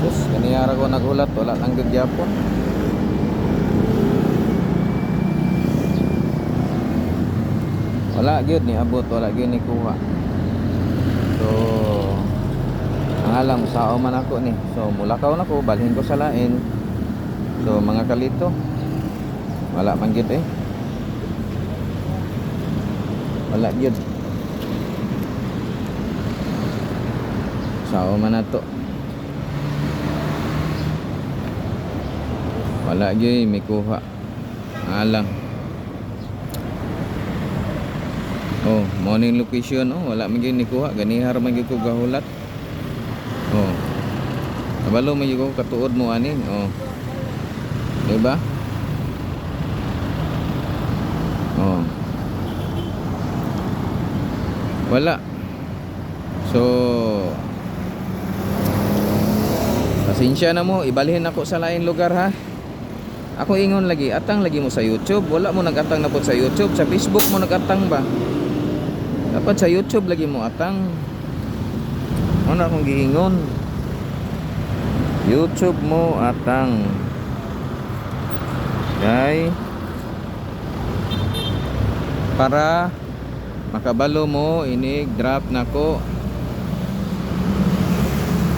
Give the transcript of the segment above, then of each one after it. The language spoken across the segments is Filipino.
Sus, kaniyara ko nagulat, wala nang gyapon. Wala gyud ni abot, wala gyud ni kuha. So ang alam sao man ako ni. So mulakaw na ko, balhin ko sa lain. So mga kalito, wala man gyud eh. Wala gyud. Sao man na to. Wala gyud may kuha. Ang alam. Oh, morning location oh, wala man gyud ni kuha, ganihar man gyud ko gahulat. Oh. Kabalo man gyud ko katuod mo ani. Oh. Diba? Oh. Wala. So pasensya na mo, ibalhin ako sa lain lugar ha. Ako ingon lagi, atang lagi mo sa YouTube. Wala mo nagatang na po sa YouTube. Sa Facebook mo nagatang ba? Dapat sa YouTube lagi mo atang. Ano akong giingon? YouTube mo atang. Okay? Para makabalo mo inig drop nako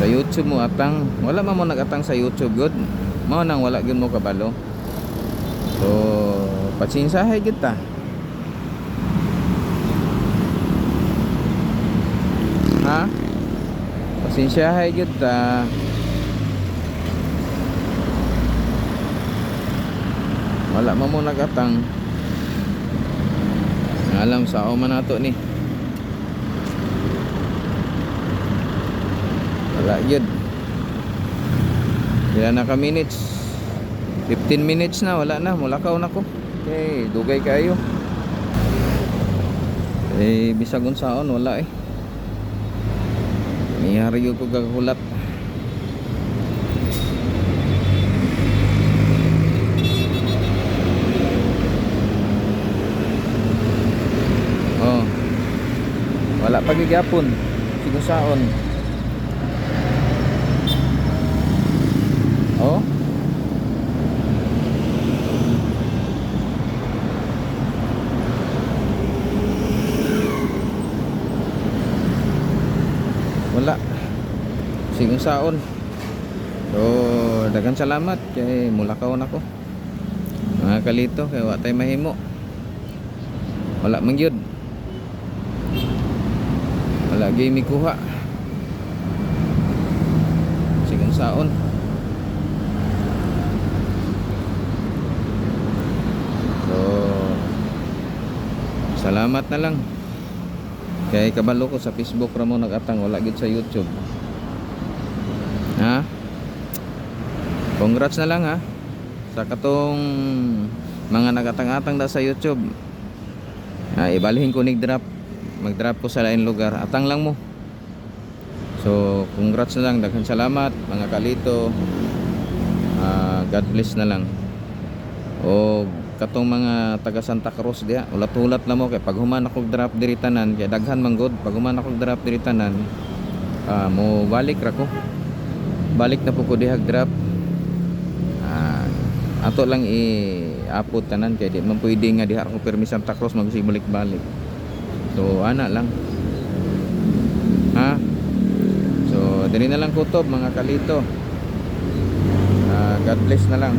sa YouTube mo atang. Wala man mo nagatang sa YouTube good. Mao nang wala gyud mo kabalo. So patsinsahay gyud ta. Ha? Pasensyahay gyud ta. Wala man mo nagatang. Alam sa o man nato ni. Wala gyud. Ilan na ka minutes? 15 minutes na, wala na, mulakaw na ko. Okay, dugay kayo. Eh, bisag unsaon wala eh. Niyari ko gagulat. Oh. Wala pa gyapon. Sigusaon. Oh. Wala. Sigung saon. So, daghang salamat kay mulakaw na ko. Mga kalito kay wa tay mahimo. Wala man gyud. Wala gyud mi kuha. Sigung saon. So, salamat na lang. Kay kabalo ko sa Facebook ra mo nagatang, wala gid sa YouTube. Ha? Congrats na lang ha sa katong mga nagatang-atang da sa YouTube. Ibalhin ko nig drop. Mag-drop ko sa lain lugar. Atang lang mo. So, congrats na lang, daghang salamat mga kalito. God bless na lang. O katong mga taga Santa Cruz diha, ulat-ulat na mo kay pag human ako drop diri tanan, kay daghan man god pag human ako drop diri tanan, mo balik ra ko. Balik na po ko dihag drop. Ato lang i-upload tanan kay di man pwede nga diha ako permi Santa Cruz magsibulik-balik. So ana lang. Ha? So diri na lang kutob mga kalito. God bless na lang.